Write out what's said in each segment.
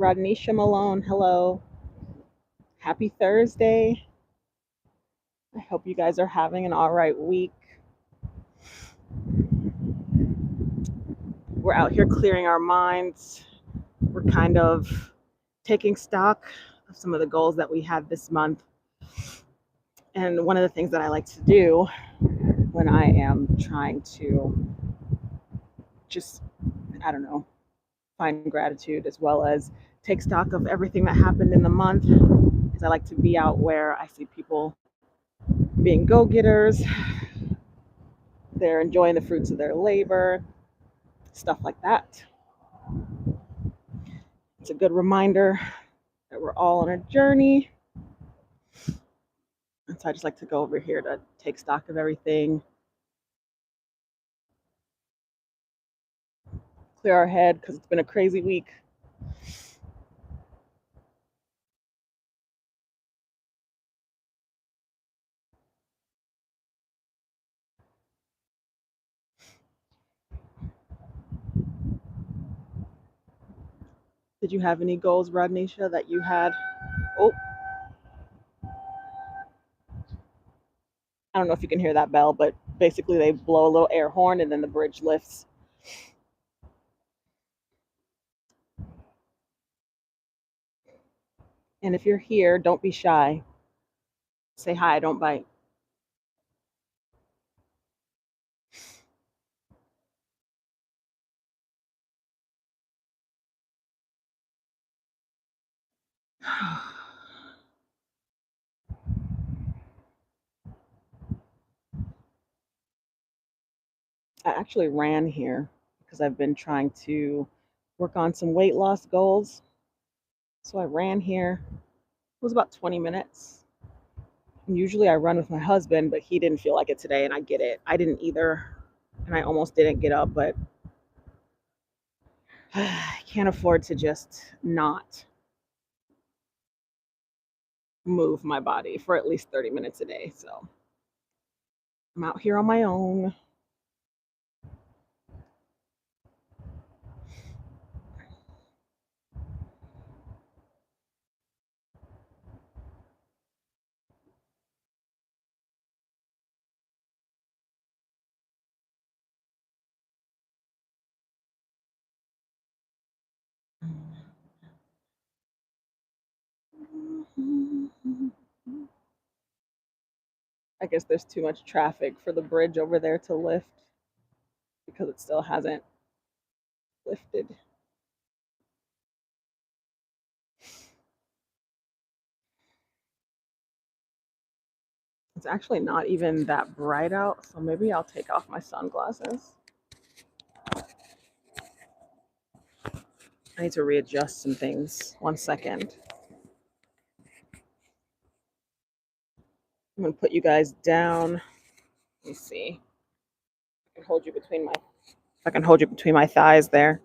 Rodnisha Malone, hello. Happy Thursday. I hope you guys are having an all right week. We're out here clearing our minds. We're kind of taking stock of some of the goals that we had this month. And one of the things that I like to do when I am trying to just, I don't know, find gratitude as well as take stock of everything that happened in the month is I like to be out where I see people being go-getters. They're enjoying the fruits of their labor, stuff like that. It's a good reminder that we're all on a journey. And so I just like to go over here to take stock of everything, clear our head because it's been a crazy week. Did you have any goals, Rodnisha, that you had? Oh, I don't know if you can hear that bell, but basically they blow a little air horn and then the bridge lifts. And if you're here, don't be shy. Say hi, don't bite. I actually ran here because I've been trying to work on some weight loss goals. So I ran here. It was about 20 minutes. And usually I run with my husband, but he didn't feel like it today, and I get it. I didn't either. And I almost didn't get up, but I can't afford to just not move my body for at least 30 minutes a day. So I'm out here on my own. I guess there's too much traffic for the bridge over there to lift because it still hasn't lifted. It's actually not even that bright out, so maybe I'll take off my sunglasses. I need to readjust some things. 1 second. I'm gonna put you guys down. Let me see. I can hold you between my I can hold you between my thighs there.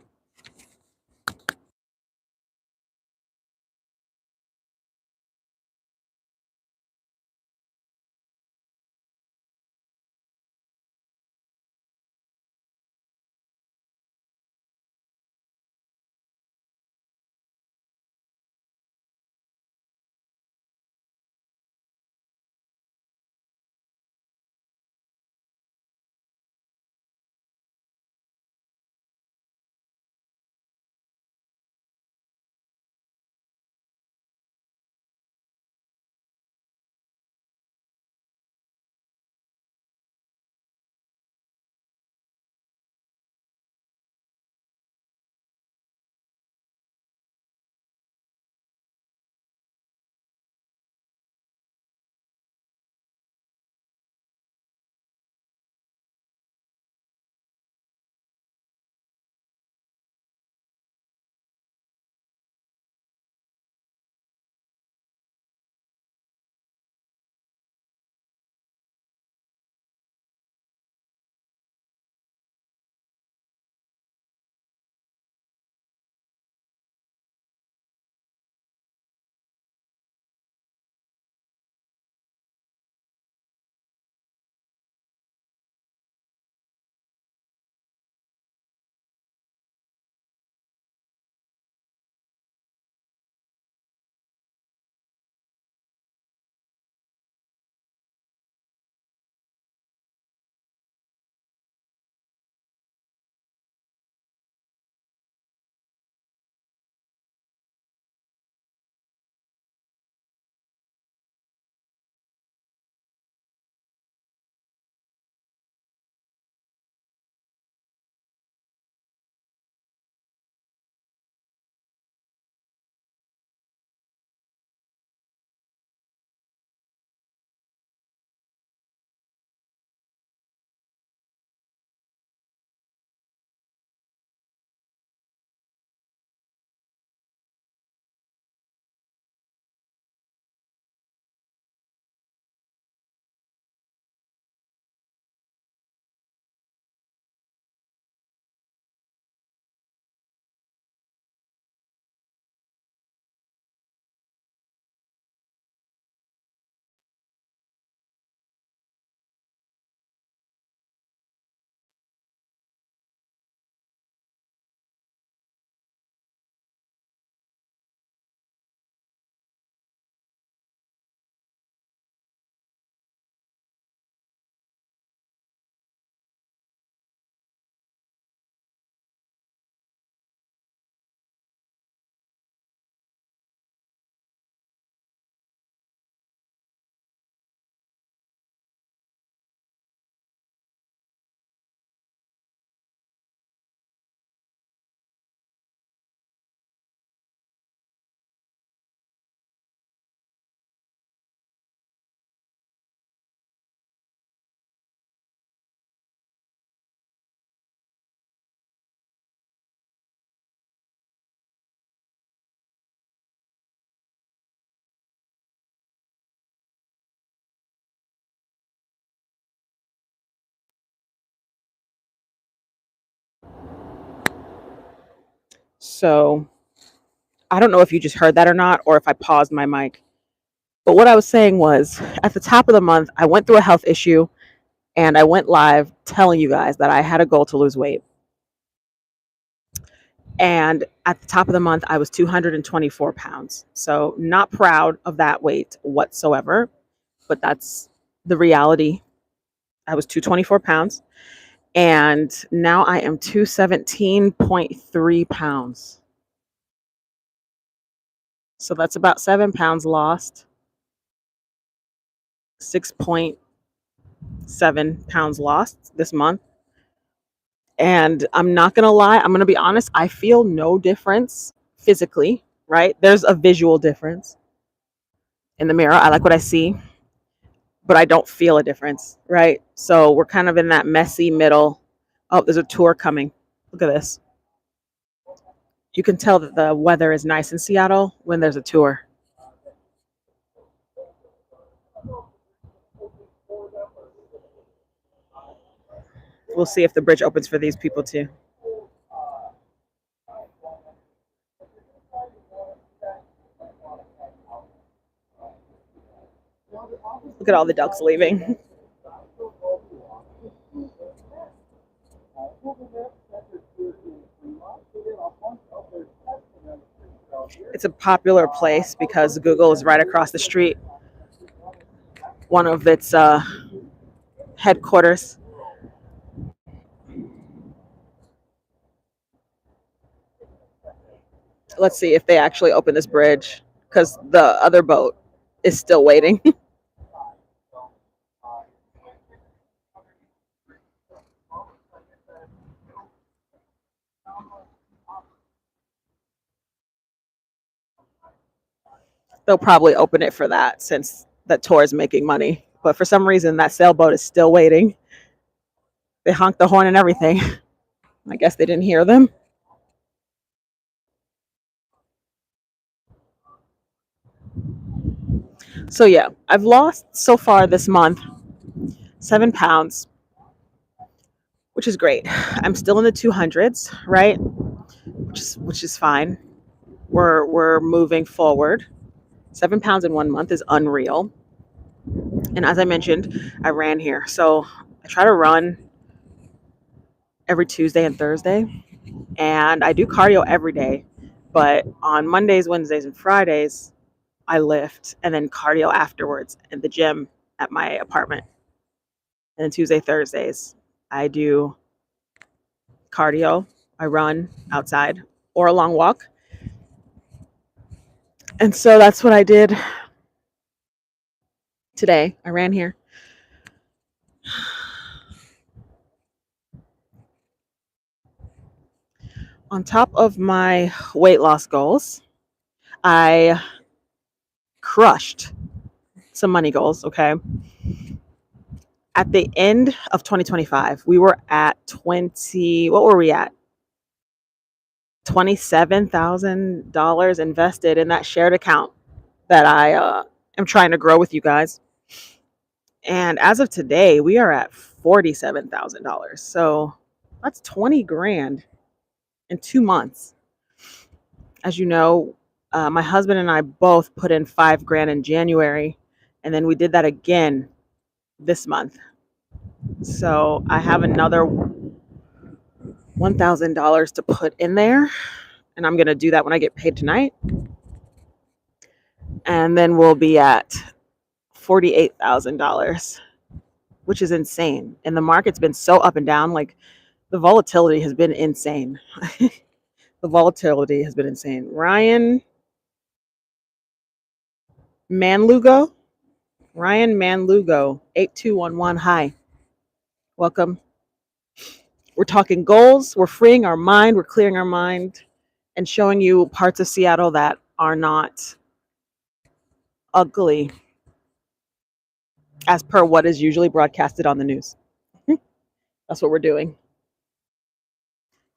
So I don't know if you just heard that or not, or if I paused my mic. But what I was saying was at the top of the month, I went through a health issue and I went live telling you guys that I had a goal to lose weight. And at the top of the month, I was 224 pounds. So not proud of that weight whatsoever, but that's the reality. I was 224 pounds. And now I am 217.3 pounds. So that's about 7 pounds lost, 6.7 pounds lost this month. And I'm not going to lie, I'm going to be honest, I feel no difference physically, right? There's a visual difference in the mirror. I like what I see, but I don't feel a difference, right? So we're kind of in that messy middle. Oh, there's a tour coming. Look at this. You can tell that the weather is nice in Seattle when there's a tour. We'll see if the bridge opens for these people too. Look at all the ducks leaving. It's a popular place because Google is right across the street, one of its headquarters. Let's see if they actually open this bridge because the other boat is still waiting. They'll probably open it for that since that tour is making money. But for some reason, that sailboat is still waiting. They honked the horn and everything. I guess they didn't hear them. So yeah, I've lost so far this month 7 pounds, which is great. I'm still in the 200s, right? Which is fine. We're moving forward. 7 pounds in 1 month is unreal. And as I mentioned, I ran here. So I try to run every Tuesday and Thursday. And I do cardio every day. But on Mondays, Wednesdays, and Fridays, I lift and then cardio afterwards in the gym at my apartment. And then Tuesday, Thursdays, I do cardio. I run outside or a long walk. And so that's what I did today. I ran here. On top of my weight loss goals, I crushed some money goals, okay? At the end of 2025, we were at what were we at? $27,000 invested in that shared account that I am trying to grow with you guys. And as of today, we are at $47,000. So that's 20 grand in 2 months. As you know, my husband and I both put in 5 grand in January, and then we did that again this month. So I have another $1,000 to put in there, and I'm going to do that when I get paid tonight. And then we'll be at $48,000, which is insane. And the market's been so up and down. Like the volatility has been insane. The volatility has been insane. Ryan Manlugo, 8211. Hi, welcome. We're talking goals. We're freeing our mind. We're clearing our mind and showing you parts of Seattle that are not ugly as per what is usually broadcasted on the news. That's what we're doing.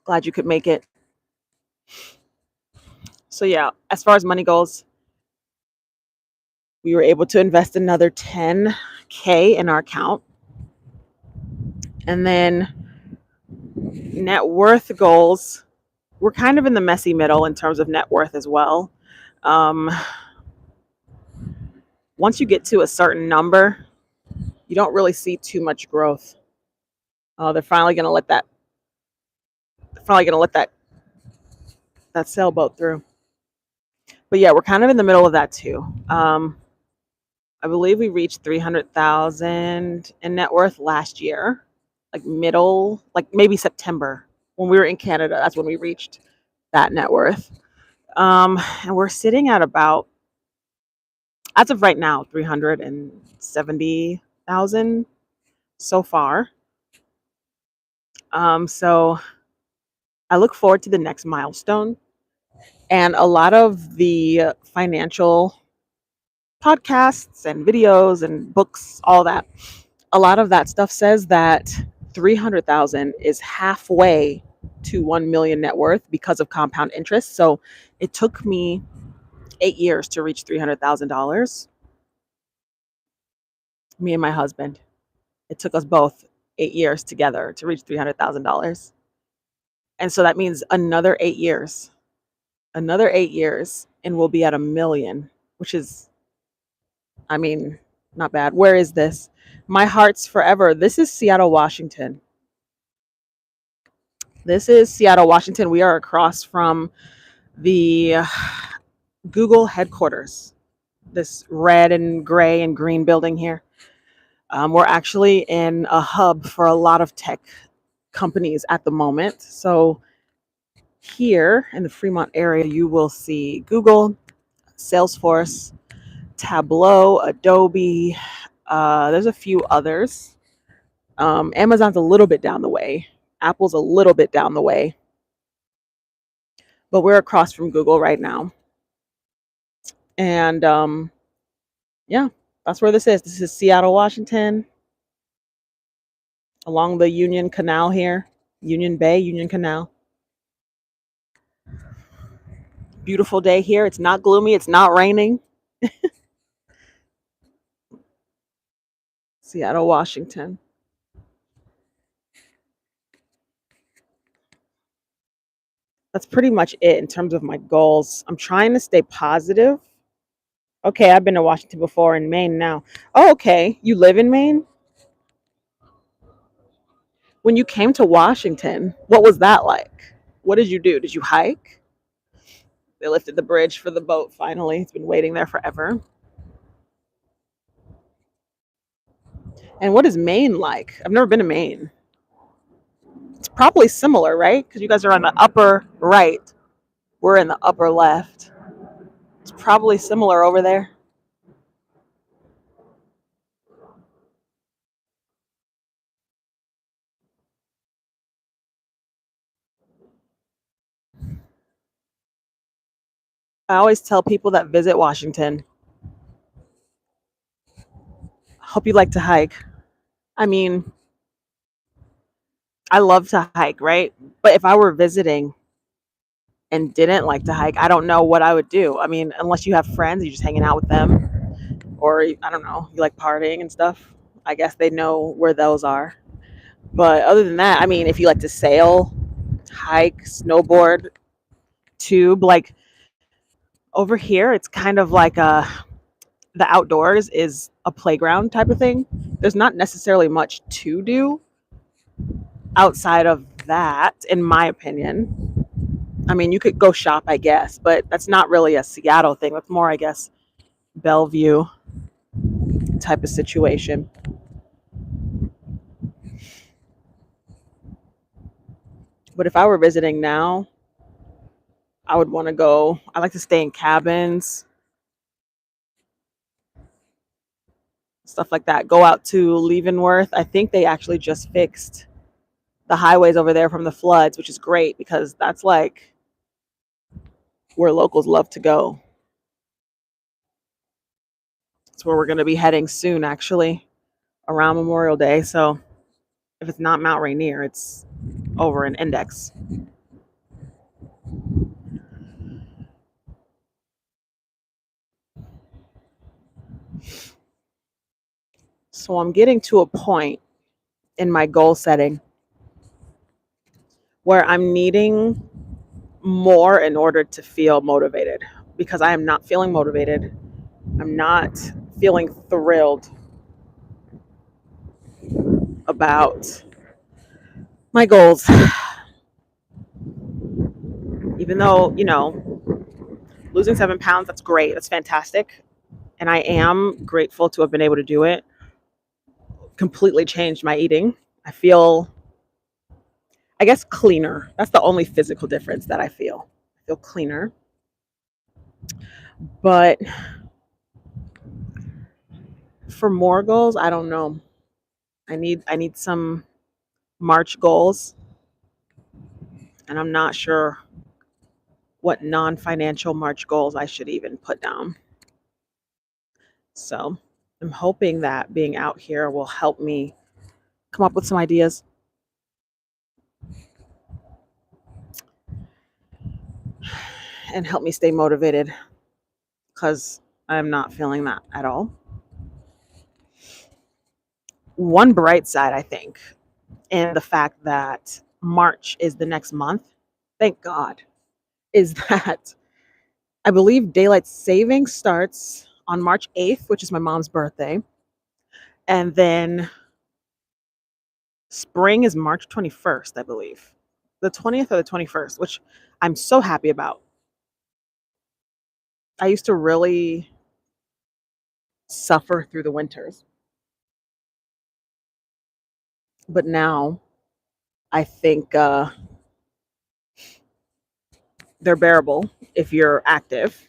Glad you could make it. So yeah, as far as money goes, we were able to invest another $10K in our account. And then net worth goals, we're kind of in the messy middle in terms of net worth as well. Um, Once you get to a certain number, you don't really see too much growth. They're finally going to let that. They're finally going to let that sailboat through. But yeah, we're kind of in the middle of that too. I believe we reached 300,000 in net worth last year, like middle, like maybe September when we were in Canada. That's when we reached that net worth. And we're sitting at about, as of right now, 370,000 so far. So I look forward to the next milestone. And a lot of the financial podcasts and videos and books, all that, a lot of that stuff says that 300,000 is halfway to 1 million net worth because of compound interest. So it took me 8 years to reach $300,000. Me and my husband. It took us both 8 years together to reach $300,000. And so that means another 8 years, and we'll be at 1 million, which is, I mean, not bad. Where is this? My Heart's Forever. This is Seattle, Washington. This is Seattle, Washington. We are across from the Google headquarters, this red and gray and green building here. We're actually in a hub for a lot of tech companies at the moment. So here in the Fremont area, you will see Google, Salesforce, Tableau, Adobe. There's a few others. Amazon's a little bit down the way. Apple's a little bit down the way. But we're across from Google right now. And yeah, that's where this is. This is Seattle, Washington, along the Union Canal here. Union Bay, Union Canal. Beautiful day here. It's not gloomy. It's not raining. Seattle, Washington. That's pretty much it in terms of my goals. I'm trying to stay positive. Okay, I've been to Washington before, in Maine now. Oh, okay. You live in Maine? When you came to Washington, what was that like? What did you do? Did you hike? They lifted the bridge for the boat finally. It's been waiting there forever. And what is Maine like? I've never been to Maine. It's probably similar, right? Because you guys are on the upper right. We're in the upper left. It's probably similar over there. I always tell people that visit Washington, hope you like to hike. I mean, I love to hike, right? But if I were visiting and didn't like to hike, I don't know what I would do. I mean, unless you have friends, you're just hanging out with them, or I don't know, you like partying and stuff. I guess they know where those are. But other than that, I mean, if you like to sail, hike, snowboard, tube, like over here, it's kind of like the outdoors is a playground type of thing. There's not necessarily much to do outside of that, in my opinion. I mean, you could go shop, I guess, but that's not really a Seattle thing. That's more, I guess, Bellevue type of situation. But if I were visiting now, I would want to go. I like to stay in cabins, stuff like that. Go out to Leavenworth. I think they actually just fixed the highways over there from the floods, which is great because that's like where locals love to go. It's where we're going to be heading soon, actually, around Memorial Day. So if it's not Mount Rainier, it's over in Index. So I'm getting to a point in my goal setting where I'm needing more in order to feel motivated, because I am not feeling motivated. I'm not feeling thrilled about my goals. Even though, losing 7 pounds, that's great. That's fantastic. And I am grateful to have been able to do it. Completely changed my eating. I feel, I guess, cleaner. That's the only physical difference that I feel. I feel cleaner. But for more goals, I don't know. I need some March goals, and I'm not sure what non-financial March goals I should even put down. So I'm hoping that being out here will help me come up with some ideas. And help me stay motivated, because I'm not feeling that at all. One bright side, I think, in the fact that March is the next month, thank God, is that I believe daylight savings starts on March 8th, which is my mom's birthday. And then spring is March 21st, I believe. The 20th or the 21st, which I'm so happy about. I used to really suffer through the winters, but now I think they're bearable if you're active.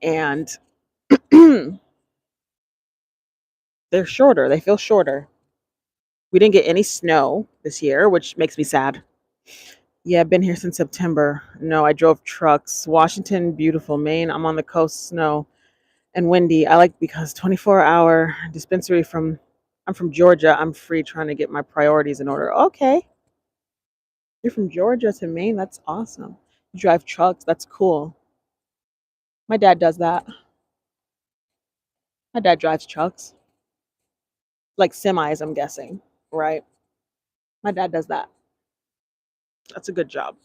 And they're shorter. They feel shorter. We didn't get any snow this year, which makes me sad. Yeah, I've been here since September. No, I drove trucks. Washington, beautiful. Maine, I'm on the coast, snow and windy. I like because 24-hour dispensary I'm from Georgia. I'm free trying to get my priorities in order. Okay. You're from Georgia to Maine. That's awesome. You drive trucks. That's cool. My dad does that. My dad drives trucks. Like semis, I'm guessing, right? My dad does that. That's a good job.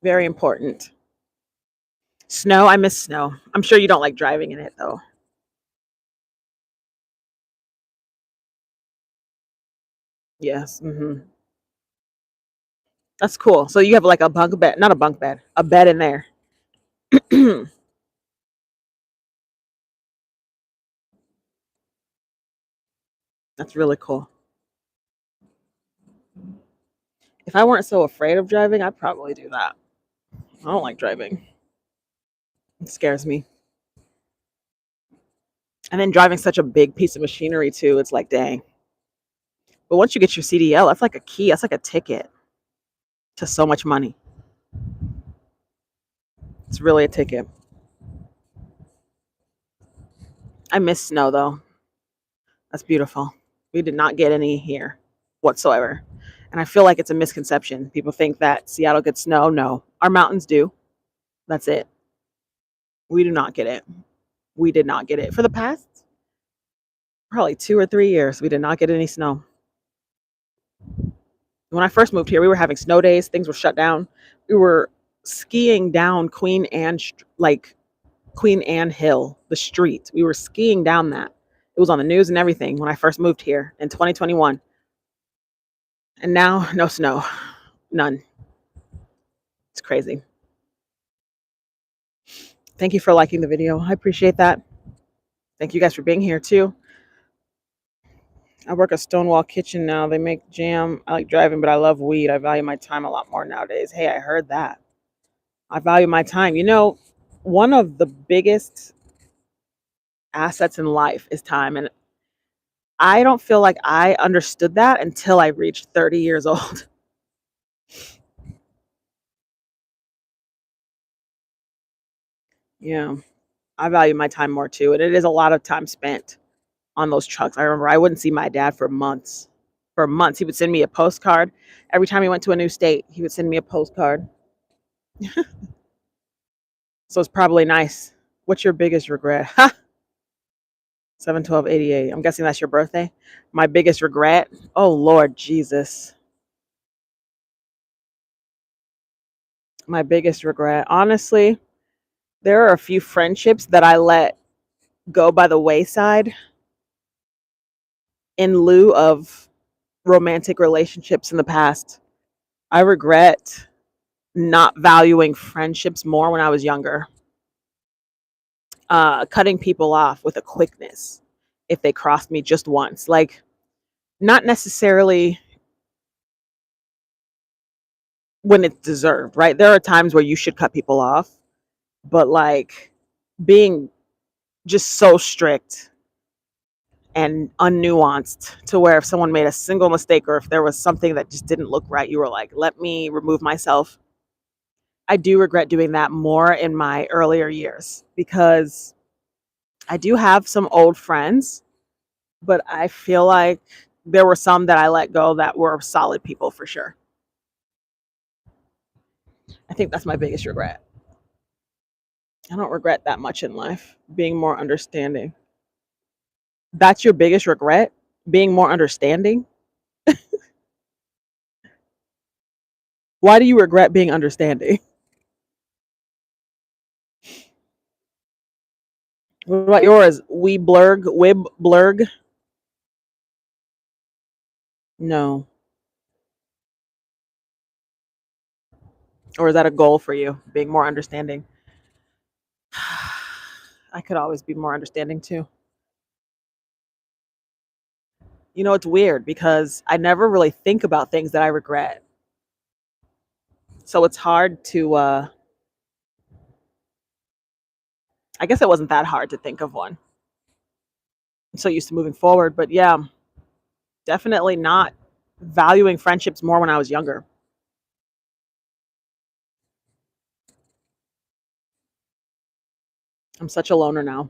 Very important. Snow, I miss snow. I'm sure you don't like driving in it though. Yes. That's cool. So you have like a bunk bed, not a bunk bed, a bed in there. That's really cool. If I weren't so afraid of driving, I'd probably do that. I don't like driving. It scares me. And then driving such a big piece of machinery too, it's like, dang. But once you get your CDL, that's like a key. That's like a ticket to so much money. It's really a ticket. I miss snow though. That's beautiful. We did not get any here whatsoever. And I feel like it's a misconception. People think that Seattle gets snow. No, our mountains do. That's it. We do not get it. We did not get it. For the past probably 2 or 3 years, we did not get any snow. When I first moved here, we were having snow days. Things were shut down. We were skiing down Queen Anne Hill, the street. We were skiing down that. It was on the news and everything when I first moved here in 2021. And now, no snow. None. It's crazy. Thank you for liking the video. I appreciate that. Thank you guys for being here too. I work a Stonewall Kitchen now. They make jam. I like driving, but I love weed. I value my time a lot more nowadays. Hey, I heard that. I value my time. One of the biggest assets in life is time. And I don't feel like I understood that until I reached 30 years old. Yeah, I value my time more too. And it is a lot of time spent on those trucks. I remember I wouldn't see my dad for months. For months, he would send me a postcard. Every time he went to a new state, he would send me a postcard. So it's probably nice. What's your biggest regret? 7/12/88. I'm guessing that's your birthday. My biggest regret. Oh Lord Jesus. My biggest regret. Honestly, there are a few friendships that I let go by the wayside in lieu of romantic relationships in the past. I regret not valuing friendships more when I was younger. Cutting people off with a quickness if they crossed me just once. Like, not necessarily when it's deserved, right? There are times where you should cut people off, but like being just so strict and unnuanced to where if someone made a single mistake or if there was something that just didn't look right, you were like, let me remove myself. I do regret doing that more in my earlier years because I do have some old friends, but I feel like there were some that I let go that were solid people for sure. I think that's my biggest regret. I don't regret that much in life, being more understanding. That's your biggest regret, being more understanding? Why do you regret being understanding? What about yours? We blurg, wib blurg? No. Or is that a goal for you, being more understanding? I could always be more understanding too. You know, it's weird because I never really think about things that I regret. So it's hard to, I guess it wasn't that hard to think of one. I'm so used to moving forward. But yeah, definitely not valuing friendships more when I was younger. I'm such a loner now.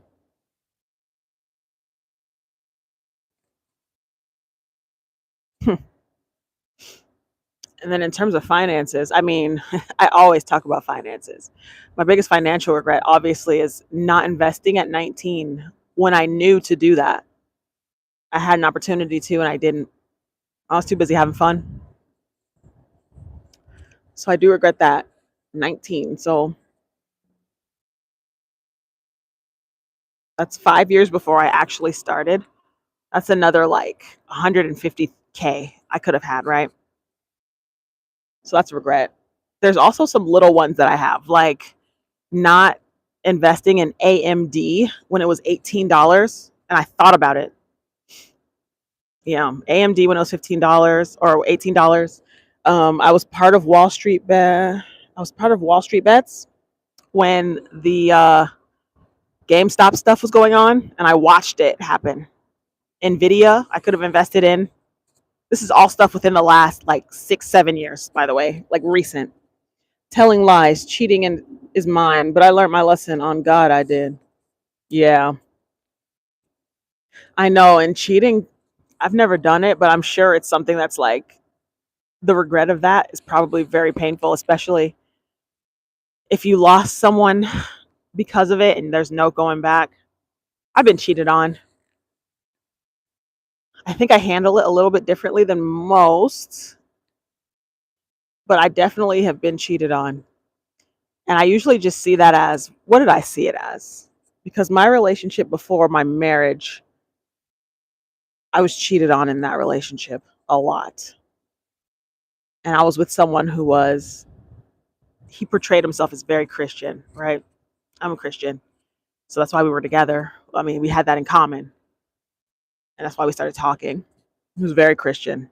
And then in terms of finances, I mean, I always talk about finances. My biggest financial regret, obviously, is not investing at 19 when I knew to do that. I had an opportunity to, and I didn't. I was too busy having fun. So I do regret that. 19. So that's 5 years before I actually started. That's another like 150K I could have had, right? So that's a regret. There's also some little ones that I have, like not investing in AMD when it was $18. And I thought about it. Yeah, AMD when it was $15 or $18. I was part of Wall Street I was part of Wall Street Bets when the GameStop stuff was going on, and I watched it happen. Nvidia, I could have invested in. This is all stuff within the last like 6, 7 years, by the way, like recent. Telling lies, cheating is mine, but I learned my lesson on God. I did. Yeah, I know. And cheating, I've never done it, but I'm sure it's something that's like the regret of that is probably very painful, especially if you lost someone because of it and there's no going back. I've been cheated on. I think I handle it a little bit differently than most, but I definitely have been cheated on. And I usually just see that as, what did I see it as? Because my relationship before my marriage, I was cheated on in that relationship a lot. And I was with someone who he portrayed himself as very Christian, right? I'm a Christian. So that's why we were together. I mean, we had that in common. And that's why we started talking. He was very Christian.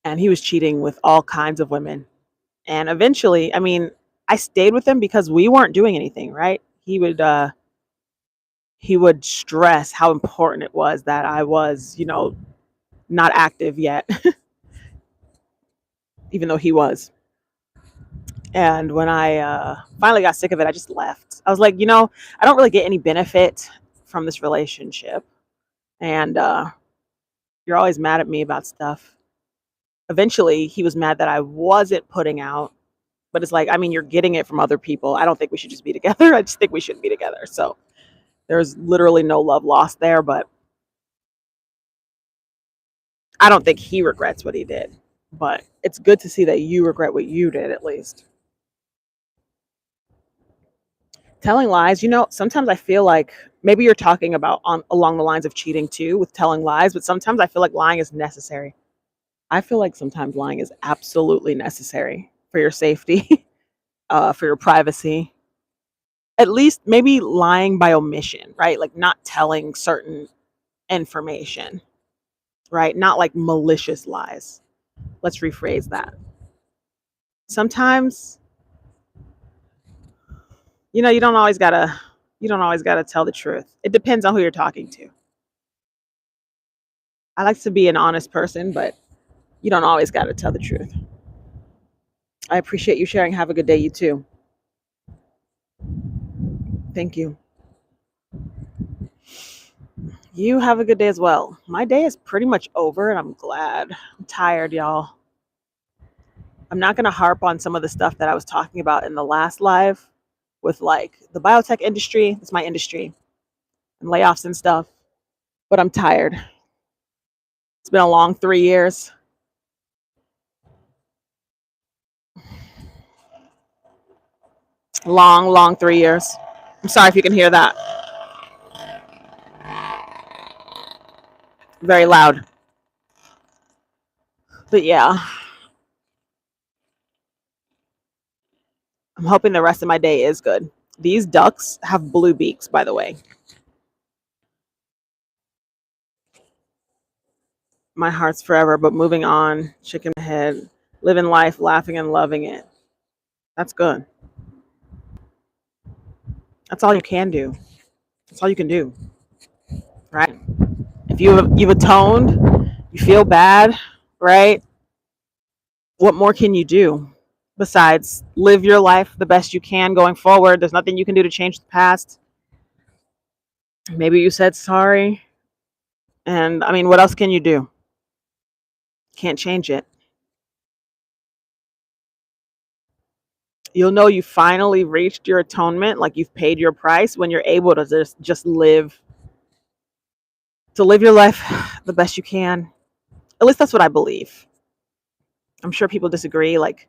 And he was cheating with all kinds of women. And eventually, I mean, I stayed with him because we weren't doing anything, right? He would stress how important it was that I was, not active yet, even though he was. And when I finally got sick of it, I just left. I was like, I don't really get any benefit from this relationship. And you're always mad at me about stuff. Eventually, he was mad that I wasn't putting out. But it's like, I mean, you're getting it from other people. I don't think we should just be together. I just think we shouldn't be together. So There's literally no love lost there, but I don't think he regrets what he did. But it's good to see that you regret what you did, at least. Telling lies, sometimes I feel like maybe you're talking about along the lines of cheating too with telling lies, but sometimes I feel like lying is necessary. I feel like sometimes lying is absolutely necessary for your safety, for your privacy. At least maybe lying by omission, right? Like not telling certain information, right? Not like malicious lies. Let's rephrase that. Sometimes, you don't always gotta tell the truth. It depends on who you're talking to. I like to be an honest person, but you don't always gotta tell the truth. I appreciate you sharing. Have a good day, you too. Thank you. You have a good day as well. My day is pretty much over and I'm glad. I'm tired, y'all. I'm not going to harp on some of the stuff that I was talking about in the last live with like the biotech industry. It's my industry and layoffs and stuff, but I'm tired. It's been a long 3 years. Long, long 3 years. I'm sorry if you can hear that. Very loud. But yeah, I'm hoping the rest of my day is good. These ducks have blue beaks, by the way. My heart's forever, but moving on, shaking my head, living life, laughing and loving it. That's good. That's all you can do. That's all you can do, right? If you've atoned, you feel bad, right? What more can you do besides live your life the best you can going forward? There's nothing you can do to change the past. Maybe you said sorry, and I mean, what else can you do? Can't change it. You'll know you finally reached your atonement, like you've paid your price, when you're able to just live your life the best you can. At least that's what I believe. I'm sure people disagree. Like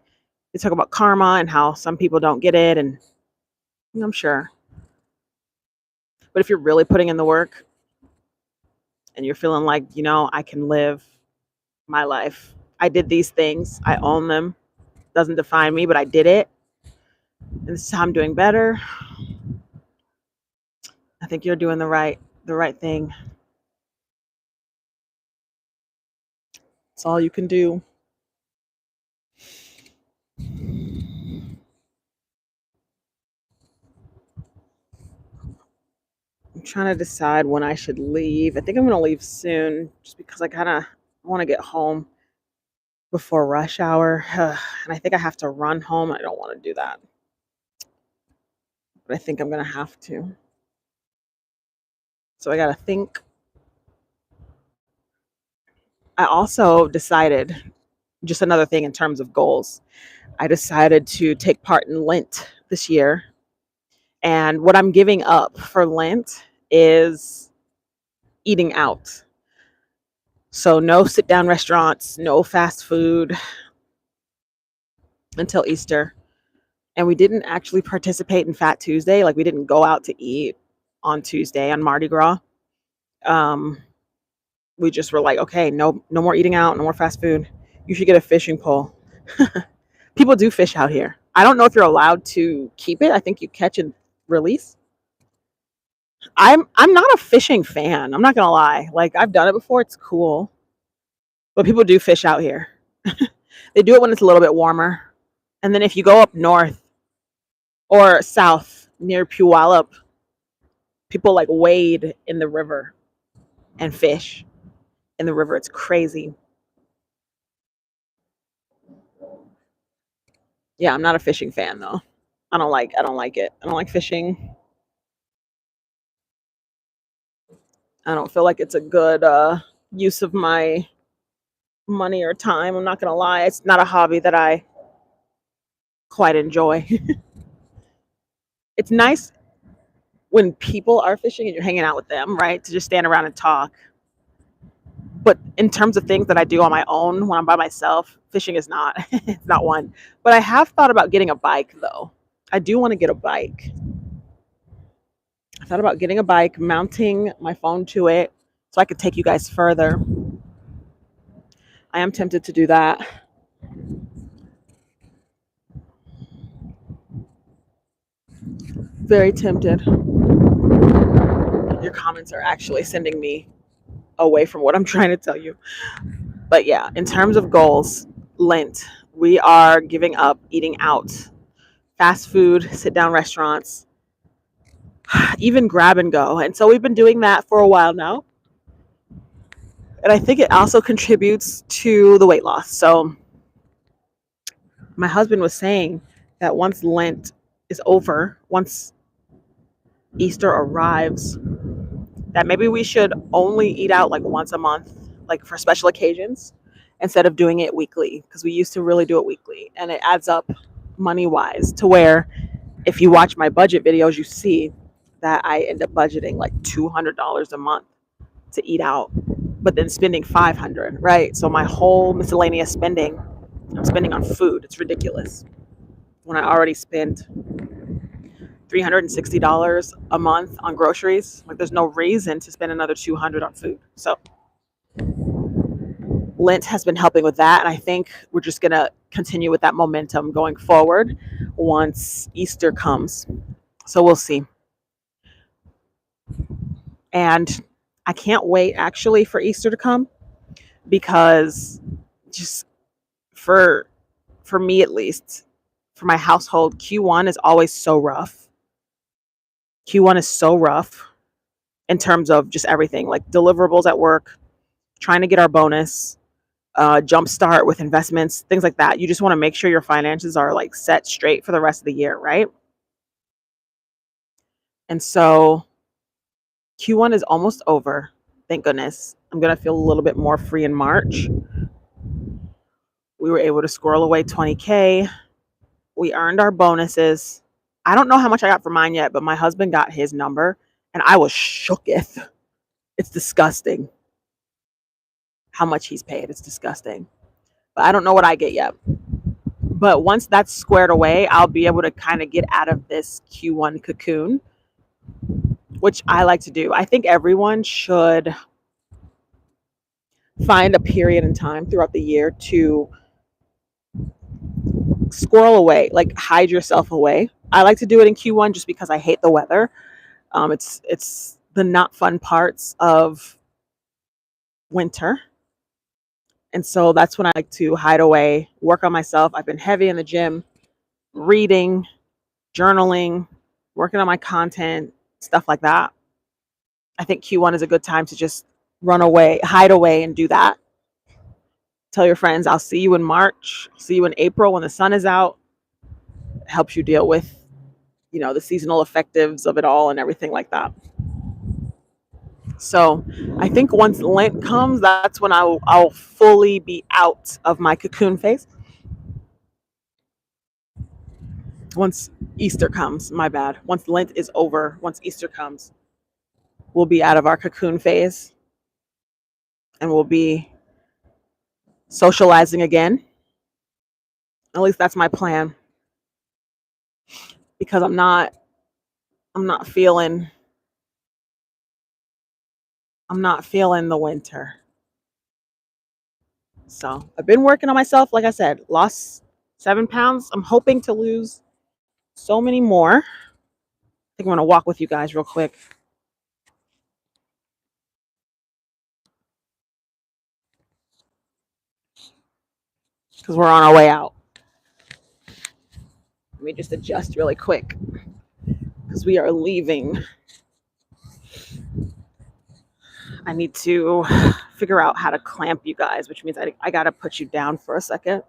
they talk about karma and how some people don't get it, and I'm sure. But if you're really putting in the work and you're feeling like, I can live my life. I did these things. I own them. Doesn't define me, but I did it. And this is how I'm doing better. I think you're doing the right thing. It's all you can do. I'm trying to decide when I should leave. I think I'm going to leave soon just because I kind of want to get home before rush hour. And I think I have to run home. I don't want to do that. But I think I'm going to have to. So I got to think. I also decided, just another thing in terms of goals, I decided to take part in Lent this year. And what I'm giving up for Lent is eating out. So no sit down restaurants, no fast food until Easter. And we didn't actually participate in Fat Tuesday. Like we didn't go out to eat on Tuesday on Mardi Gras. We just were like, okay, no more eating out, no more fast food. You should get a fishing pole. People do fish out here. I don't know if you're allowed to keep it. I think you catch and release. I'm not a fishing fan. I'm not gonna lie. Like I've done it before. It's cool, but people do fish out here. They do it when it's a little bit warmer, and then if you go up north or south near Puyallup, people like wade in the river and fish in the river. It's crazy. Yeah, I'm not a fishing fan though. I don't like it. I don't like fishing. I don't feel like it's a good use of my money or time. I'm not gonna lie. It's not a hobby that I quite enjoy. It's nice. when people are fishing and you're hanging out with them, right? To just stand around and talk. But in terms of things that I do on my own when I'm by myself, fishing is not. It's not one. But I have thought about getting a bike though. I do want to get a bike. I thought about getting a bike, mounting my phone to it so I could take you guys further. I am tempted to do that. Very tempted. Your comments are actually sending me away from what I'm trying to tell you. But yeah, in terms of goals, Lent, we are giving up eating out, fast food, sit down restaurants, even grab and go. And so we've been doing that for a while now. And I think it also contributes to the weight loss. So my husband was saying that once Lent is over, once Easter arrives, that maybe we should only eat out like once a month, like for special occasions, instead of doing it weekly, because we used to really do it weekly. And it adds up money wise to where if you watch my budget videos, you see that I end up budgeting like $200 a month to eat out, but then spending $500, right? So my whole miscellaneous spending, I'm spending on food. It's ridiculous. When I already spent $360 a month on groceries, like there's no reason to spend another $200 on food. So Lent has been helping with that, and I think we're just gonna continue with that momentum going forward once Easter comes. So we'll see. And I can't wait actually for Easter to come, because just for me at least, for my household, Q1 is always so rough. Q1 is so rough in terms of just everything, like deliverables at work, trying to get our bonus, jumpstart with investments, things like that. You just want to make sure your finances are like set straight for the rest of the year, right? And so Q1 is almost over. Thank goodness. I'm going to feel a little bit more free in March. We were able to squirrel away 20K. We earned our bonuses. I don't know how much I got for mine yet, but my husband got his number and I was shooketh. It's disgusting how much he's paid. It's disgusting. But I don't know what I get yet. But once that's squared away, I'll be able to kind of get out of this Q1 cocoon, which I like to do. I think everyone should find a period in time throughout the year to squirrel away, like hide yourself away. I like to do it in Q1 just because I hate the weather. It's the not fun parts of winter. And so that's when I like to hide away, work on myself. I've been heavy in the gym, reading, journaling, working on my content, stuff like that. I think Q1 is a good time to just run away, hide away, and do that. Tell your friends, I'll see you in March, see you in April when the sun is out. It helps you deal with, the seasonal effectives of it all and everything like that. So I think once Lent comes, that's when I'll fully be out of my cocoon phase. Once Easter comes, my bad. Once Lent is over, once Easter comes, we'll be out of our cocoon phase and we'll be socializing again. At least that's my plan. Because I'm not feeling the winter. So I've been working on myself. Like I said, lost 7 pounds. I'm hoping to lose so many more. I think I'm going to walk with you guys real quick. Because we're on our way out. Let me just adjust really quick. Because we are leaving. I need to figure out how to clamp you guys, which means I got to put you down for a second.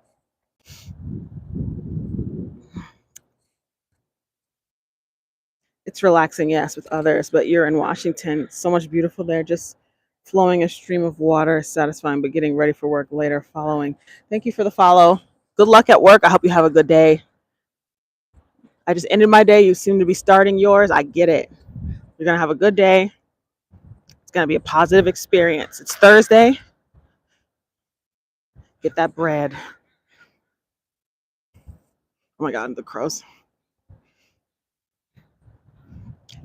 It's relaxing, yes, with others, but you're in Washington. So much beautiful there, just flowing a stream of water, satisfying, but getting ready for work later following. Thank you for the follow. Good luck at work. I hope you have a good day. I just ended my day. You seem to be starting yours. I get it. You're going to have a good day. It's going to be a positive experience. It's Thursday. Get that bread. Oh my God, the crows.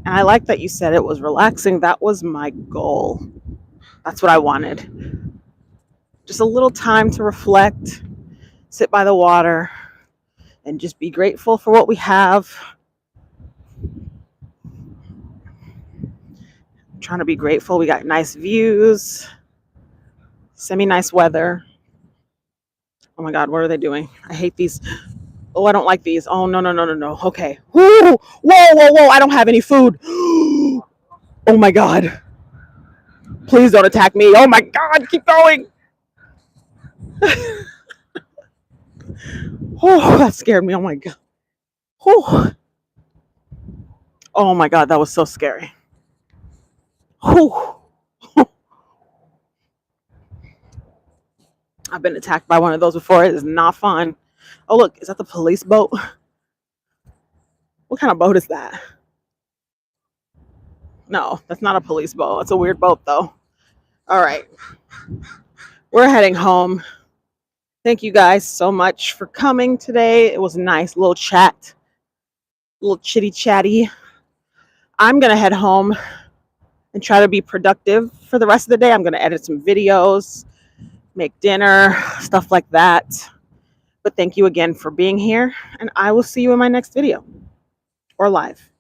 And I like that you said it was relaxing. That was my goal. That's what I wanted. Just a little time to reflect, sit by the water, and just be grateful for what we have. I'm trying to be grateful. We got nice views, semi-nice weather. Oh my God, what are they doing? I hate these. Oh, I don't like these. Oh, no, no, no, no, no. Okay. Whoa, whoa, whoa, whoa. I don't have any food. Oh my God. Please don't attack me. Oh my God, keep going. Oh, that scared me. Oh my God. Oh, oh my God, that was so scary. Oh, I've been attacked by one of those before. It is not fun. Oh, look, is that the police boat? What kind of boat is that? No, that's not a police boat. It's a weird boat, though. All right. We're heading home. Thank you guys so much for coming today. It was a nice little chat, a little chitty chatty. I'm going to head home and try to be productive for the rest of the day. I'm going to edit some videos, make dinner, stuff like that. But thank you again for being here, and I will see you in my next video or live.